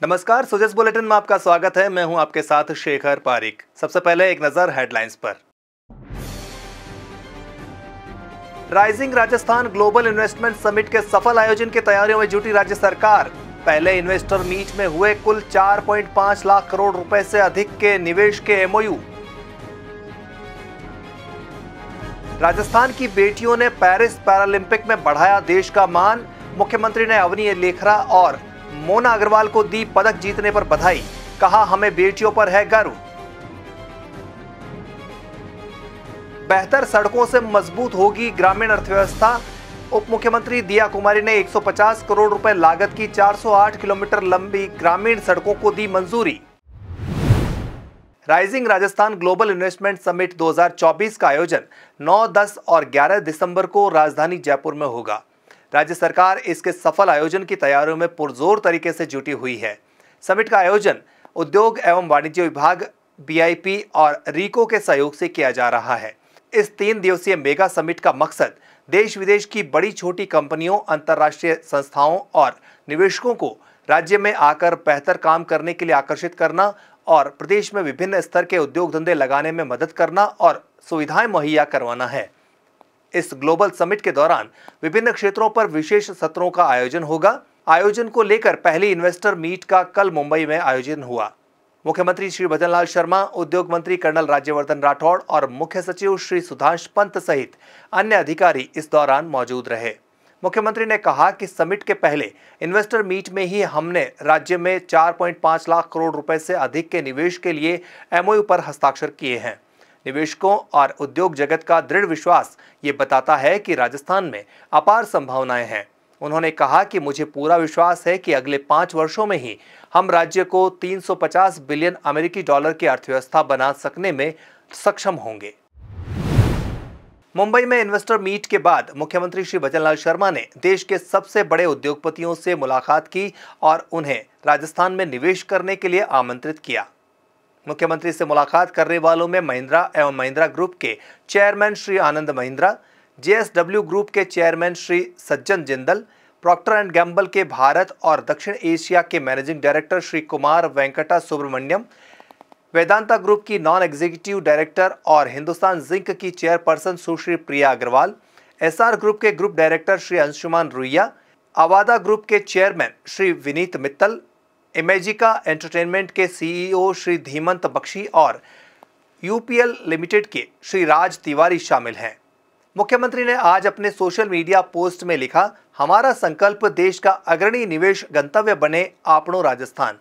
नमस्कार, सुजस बुलेटिन में आपका स्वागत है। मैं हूं आपके साथ शेखर पारिक। सबसे पहले एक नजर हेडलाइंस पर। Rising Rajasthan global investment summit के सफल आयोजन की तैयारियों में जुटी राज्य सरकार। पहले इन्वेस्टर मीट में हुए कुल 4.5 लाख करोड़ रुपए से अधिक के निवेश के एमओयू। राजस्थान की बेटियों ने पेरिस पैरालंपिक में बढ़ाया देश का मान। मुख्यमंत्री ने अवनी लेखरा और मोना अग्रवाल को दी पदक जीतने पर बधाई। कहा, हमें बेटियों पर है गर्व। बेहतर सड़कों से मजबूत होगी ग्रामीण अर्थव्यवस्था। उप मुख्यमंत्री दिया कुमारी ने 150 करोड़ रुपए लागत की 408 किलोमीटर लंबी ग्रामीण सड़कों को दी मंजूरी। Rising Rajasthan global investment summit 2024 का आयोजन 9, 10 और 11 दिसंबर को राजधानी जयपुर में होगा। राज्य सरकार इसके सफल आयोजन की तैयारियों में पुरजोर तरीके से जुटी हुई है। समिट का आयोजन उद्योग एवं वाणिज्य विभाग, बीआईपी और रीको के सहयोग से किया जा रहा है। इस 3 दिवसीय मेगा समिट का मकसद देश विदेश की बड़ी छोटी कंपनियों, अंतर्राष्ट्रीय संस्थाओं और निवेशकों को राज्य में आकर बेहतर काम करने के लिए आकर्षित करना और प्रदेश में विभिन्न स्तर के उद्योग धंधे लगाने में मदद करना और सुविधाएं मुहैया करवाना है। इस ग्लोबल समिट के दौरान विभिन्न क्षेत्रों पर विशेष सत्रों का आयोजन होगा। आयोजन को लेकर पहली इन्वेस्टर मीट का कल मुंबई में आयोजन हुआ। मुख्यमंत्री श्री भजनलाल शर्मा, उद्योग मंत्री कर्नल राज्यवर्धन राठौड़ और मुख्य सचिव श्री सुधांश पंत सहित अन्य अधिकारी इस दौरान मौजूद रहे। मुख्यमंत्री ने कहा कि समिट के पहले इन्वेस्टर मीट में ही हमने राज्य में 4.5 लाख करोड़ रुपए से अधिक के निवेश के लिए एमओयू पर हस्ताक्षर किए हैं। निवेशकों और उद्योग जगत का दृढ़ विश्वास ये बताता है कि राजस्थान में अपार संभावनाएं हैं। उन्होंने कहा कि मुझे पूरा विश्वास है कि अगले 5 वर्षों में ही हम राज्य को 350 बिलियन अमेरिकी डॉलर की अर्थव्यवस्था बना सकने में सक्षम होंगे। मुंबई में इन्वेस्टर मीट के बाद मुख्यमंत्री श्री भजनलाल शर्मा ने देश के सबसे बड़े उद्योगपतियों से मुलाकात की और उन्हें राजस्थान में निवेश करने के लिए आमंत्रित किया। मुख्यमंत्री से मुलाकात करने वालों में महिंद्रा एवं महिंद्रा ग्रुप के chairman Shri Anand Mahindra, JSW group के chairman Shri Sajjan Jindal, Procter and Gamble के भारत और दक्षिण एशिया के managing director Shri Kumar Venkata Subramaniam, Vedanta group की नॉन एग्जीक्यूटिव डायरेक्टर और हिंदुस्तान जिंक की chairperson Sushri Priya Agarwal, SR group के group director Shri Anshuman Ruia, Avaada group के chairman Shri Vineet Mittal, Imagica entertainment के सीईओ श्री धीमंत बख्शी और यूपीएल लिमिटेड के श्री राज तिवारी शामिल हैं। मुख्यमंत्री ने आज अपने सोशल मीडिया पोस्ट में लिखा, हमारा संकल्प देश का अग्रणी निवेश गंतव्य बने आपनो राजस्थान।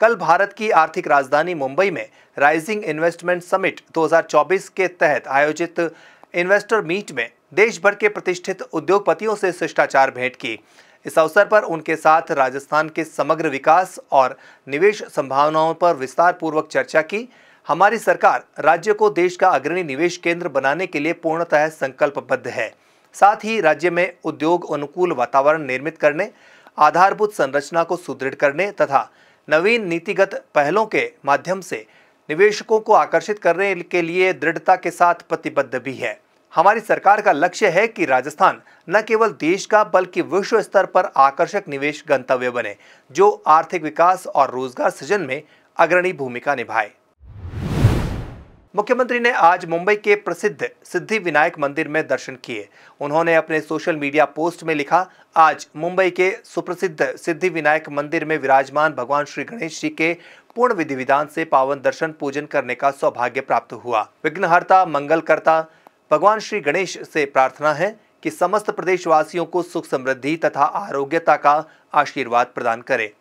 कल भारत की आर्थिक राजधानी मुंबई में राइजिंग इन्वेस्टमेंट समिट 2024 के तहत आयोजित इन्वेस्टर मीट में देश भर के प्रतिष्ठित उद्योगपतियों से शिष्टाचार भेंट की। इस अवसर पर उनके साथ राजस्थान के समग्र विकास और निवेश संभावनाओं पर विस्तार पूर्वक चर्चा की। हमारी सरकार राज्य को देश का अग्रणी निवेश केंद्र बनाने के लिए पूर्णतः संकल्पबद्ध है। साथ ही राज्य में उद्योग अनुकूल वातावरण निर्मित करने, आधारभूत संरचना को सुदृढ़ करने तथा नवीन नीतिगत पहलों के माध्यम से निवेशकों को आकर्षित करने के लिए दृढ़ता के साथ प्रतिबद्ध भी है। हमारी सरकार का लक्ष्य है कि राजस्थान न केवल देश का बल्कि विश्व स्तर पर आकर्षक निवेश गंतव्य बने, जो आर्थिक विकास और रोजगार सृजन में अग्रणी भूमिका निभाए। मुख्यमंत्री ने आज मुंबई के प्रसिद्ध सिद्धि विनायक मंदिर में दर्शन किए। उन्होंने अपने सोशल मीडिया पोस्ट में लिखा, आज मुंबई के सुप्रसिद्ध सिद्धि विनायक मंदिर में विराजमान भगवान श्री गणेश जी के पूर्ण विधि विधान से पावन दर्शन पूजन करने का सौभाग्य प्राप्त हुआ। विघ्नहर्ता मंगलकर्ता भगवान श्री गणेश से प्रार्थना है कि समस्त प्रदेशवासियों को सुख समृद्धि तथा आरोग्यता का आशीर्वाद प्रदान करे।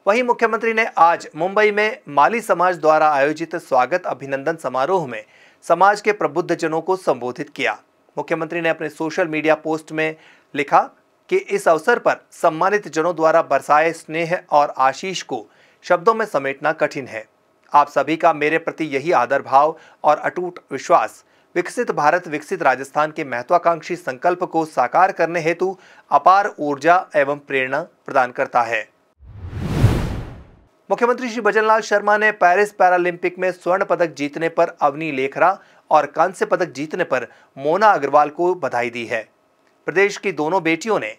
वहीं मुख्यमंत्री ने आज मुंबई में माली समाज द्वारा आयोजित स्वागत अभिनंदन समारोह में समाज के प्रबुद्ध जनों को संबोधित किया। मुख्यमंत्री ने अपने सोशल मीडिया पोस्ट में लिखा कि इस अवसर पर सम्मानित जनों द्वारा बरसाए स्नेह और आशीष को शब्दों में समेटना कठिन है। आप सभी का मेरे प्रति यही आदर भाव और अटूट विश्वास विकसित भारत विकसित राजस्थान के महत्वाकांक्षी संकल्प को साकार करने हेतु अपार ऊर्जा एवं प्रेरणा प्रदान करता है। मुख्यमंत्री श्री भजनलाल शर्मा ने पेरिस पैरालंपिक में स्वर्ण पदक जीतने पर अवनी लेखरा और कांस्य पदक जीतने पर मोना अग्रवाल को बधाई दी है। प्रदेश की दोनों बेटियों ने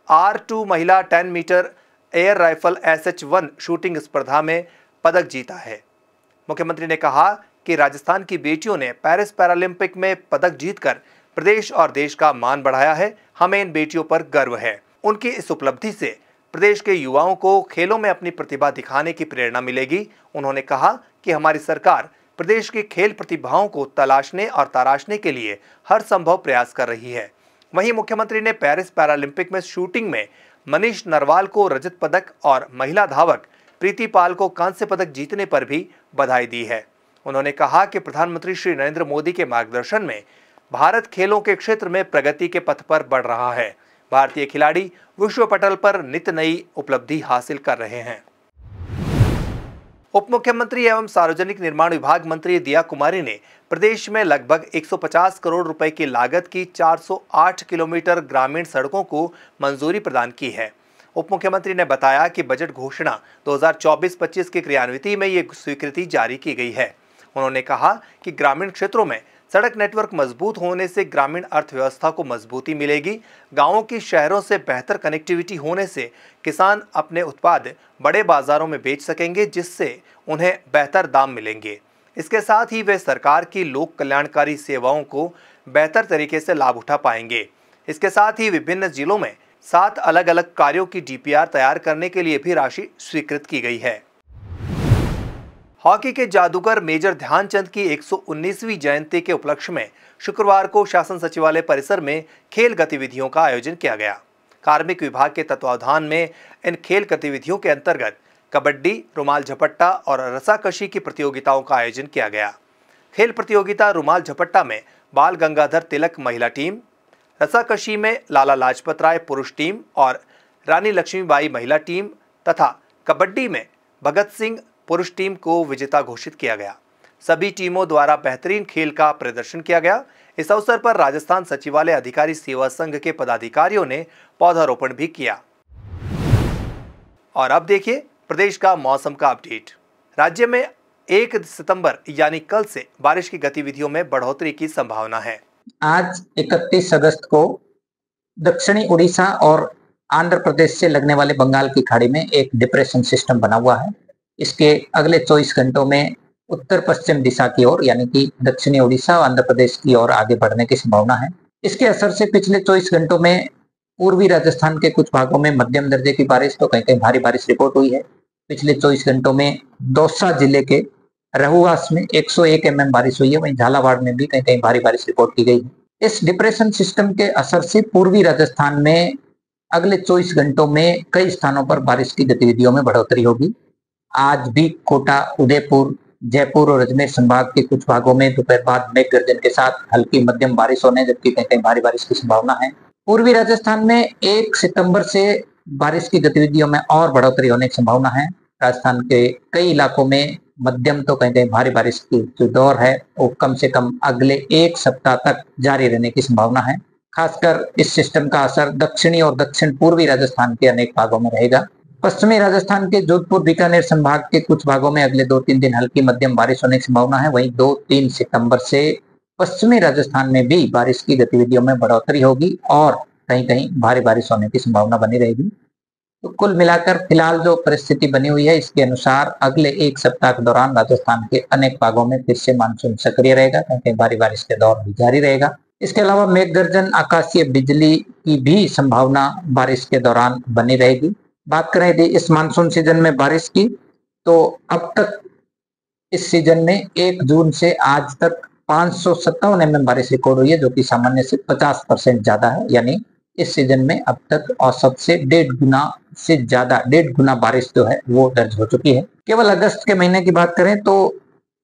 R2 महिला 10 metre air rifle SH-1 shooting स्पर्धा में पदक जीता है। मुख्यमंत्री ने कहा कि राजस्थान की बेटियों ने पेरिस पैरालंपिक में पदक जीतकर प्रदेश और देश का मान बढ़ाया है। हमें इन बेटियों पर गर्व है। उनकी इस उपलब्धि से प्रदेश के युवाओं को खेलों में अपनी प्रतिभा दिखाने की प्रेरणा मिलेगी। उन्होंने कहा कि हमारी सरकार प्रदेश की खेल प्रतिभाओं को तलाशने और तराशने के लिए हर संभव प्रयास कर रही है। वहीं मुख्यमंत्री ने पेरिस पैरालंपिक में शूटिंग में मनीष नरवाल को रजत पदक और महिला धावक प्रीति पाल को कांस्य पदक जीतने पर भी बधाई दी है। उन्होंने कहा कि प्रधानमंत्री श्री नरेंद्र मोदी के मार्गदर्शन में भारत खेलों के क्षेत्र में प्रगति के पथ पर बढ़ रहा है। भारतीय खिलाड़ी विश्व पटल पर नित्य नई उपलब्धि हासिल कर रहे हैं। उप मुख्यमंत्री एवं सार्वजनिक निर्माण विभाग मंत्री दिया कुमारी ने प्रदेश में लगभग 150 करोड़ रुपए की लागत की 408 किलोमीटर ग्रामीण सड़कों को मंजूरी प्रदान की है। उप मुख्यमंत्री ने बताया कि बजट घोषणा 2024-25 की क्रियान्विति में ये स्वीकृति जारी की गई है। उन्होंने कहा कि ग्रामीण क्षेत्रों में सड़क नेटवर्क मजबूत होने से ग्रामीण अर्थव्यवस्था को मजबूती मिलेगी। गांवों की शहरों से बेहतर कनेक्टिविटी होने से किसान अपने उत्पाद बड़े बाजारों में बेच सकेंगे, जिससे उन्हें बेहतर दाम मिलेंगे। इसके साथ ही वे सरकार की लोक कल्याणकारी सेवाओं को बेहतर तरीके से लाभ उठा पाएंगे। इसके साथ ही विभिन्न जिलों में 7 अलग अलग कार्यों की DPR तैयार करने के लिए भी राशि स्वीकृत की गई है। हॉकी के जादूगर मेजर ध्यानचंद की 119वीं जयंती के उपलक्ष्य में शुक्रवार को शासन सचिवालय परिसर में खेल गतिविधियों का आयोजन किया गया। कार्मिक विभाग के तत्वावधान में इन खेल गतिविधियों के अंतर्गत कबड्डी, रुमाल झपट्टा और रस्साकशी की प्रतियोगिताओं का आयोजन किया गया। खेल प्रतियोगिता रुमाल झपट्टा में बाल गंगाधर तिलक महिला टीम, रस्साकशी में लाला लाजपत राय पुरुष टीम और रानी लक्ष्मीबाई महिला टीम तथा कबड्डी में भगत सिंह पुरुष टीम को विजेता घोषित किया गया। सभी टीमों द्वारा बेहतरीन खेल का प्रदर्शन किया गया। इस अवसर पर राजस्थान सचिवालय अधिकारी सेवा संघ के पदाधिकारियों ने पौधारोपण भी किया। और अब देखिए प्रदेश का मौसम का अपडेट। राज्य में 1 सितंबर यानी कल से बारिश की गतिविधियों में बढ़ोतरी की संभावना है। आज 31 अगस्त को दक्षिणी उड़ीसा और आंध्र प्रदेश से लगने वाले बंगाल की खाड़ी में एक डिप्रेशन सिस्टम बना हुआ है। इसके अगले 24 घंटों में उत्तर पश्चिम दिशा की ओर यानी कि दक्षिणी उड़ीसा और आंध्र प्रदेश की ओर आगे बढ़ने की संभावना है। इसके असर से पिछले 24 घंटों में पूर्वी राजस्थान के कुछ भागों में मध्यम दर्जे की बारिश तो कहीं कहीं भारी बारिश रिपोर्ट हुई है। पिछले 24 घंटों में दौसा जिले के रहुआस में 101 mm बारिश हुई है। वहीं झालावाड़ में भी कहीं कहीं भारी बारिश रिपोर्ट की गई है। इस डिप्रेशन सिस्टम के असर से पूर्वी राजस्थान में अगले 24 घंटों में कई स्थानों पर बारिश की गतिविधियों में बढ़ोतरी होगी। आज भी कोटा, उदयपुर, जयपुर और अजमेर संभाग के कुछ भागों में दोपहर बाद मेघ गर्जन के साथ हल्की मध्यम बारिश होने जबकि कहीं कहीं भारी बारिश की संभावना है। पूर्वी राजस्थान में 1 सितंबर से बारिश की गतिविधियों में और बढ़ोतरी होने की संभावना है। राजस्थान के कई इलाकों में मध्यम तो कहीं कहीं भारी बारिश की जो दौर है वो कम से कम अगले 1 सप्ताह तक जारी रहने की संभावना है। खासकर इस सिस्टम का असर दक्षिणी और दक्षिण पूर्वी राजस्थान के अनेक भागों में रहेगा। पश्चिमी राजस्थान के जोधपुर, बीकानेर संभाग के कुछ भागों में अगले 2-3 दिन हल्की मध्यम बारिश होने की संभावना है। वहीं 2-3 सितंबर से पश्चिमी राजस्थान में भी बारिश की गतिविधियों में बढ़ोतरी होगी और कहीं कहीं भारी बारिश होने की संभावना बनी रहेगी। तो कुल मिलाकर फिलहाल जो परिस्थिति बनी हुई है इसके अनुसार अगले 1 सप्ताह के दौरान राजस्थान के अनेक भागों में फिर से मानसून सक्रिय रहेगा, कहीं कहीं भारी बारिश के दौर भी जारी रहेगा। इसके अलावा मेघ गर्जन, आकाशीय बिजली की भी संभावना बारिश के दौरान बनी रहेगी। बात करें यदि इस मानसून सीजन में बारिश की तो अब तक इस सीजन में 1 जून से आज तक 557 mm बारिश रिकॉर्ड हुई है, जो कि सामान्य से 50% ज्यादा है। यानी इस सीजन में अब तक औसत से 1.5 गुना बारिश जो है वो दर्ज हो चुकी है। केवल अगस्त के महीने की बात करें तो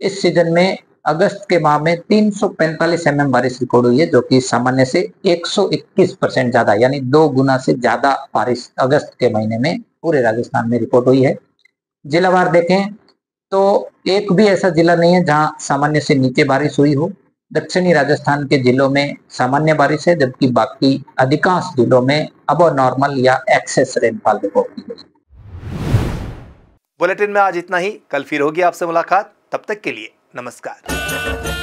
इस सीजन में अगस्त के माह में 345 mm बारिश रिकॉर्ड हुई है, जो कि सामान्य से 121% ज्यादा यानी 2 गुना से ज्यादा बारिश अगस्त के महीने में पूरे राजस्थान में रिकॉर्ड हुई है। जिलावार देखें तो एक भी ऐसा जिला नहीं है जहां सामान्य से नीचे बारिश हुई हो। दक्षिणी राजस्थान के जिलों में सामान्य बारिश है, जबकि बाकी अधिकांश जिलों में अबव नॉर्मल या एक्सेस रेनफॉल रिकॉर्ड की गई। बुलेटिन में आज इतना ही। कल फिर होगी आपसे मुलाकात। तब तक के लिए नमस्कार।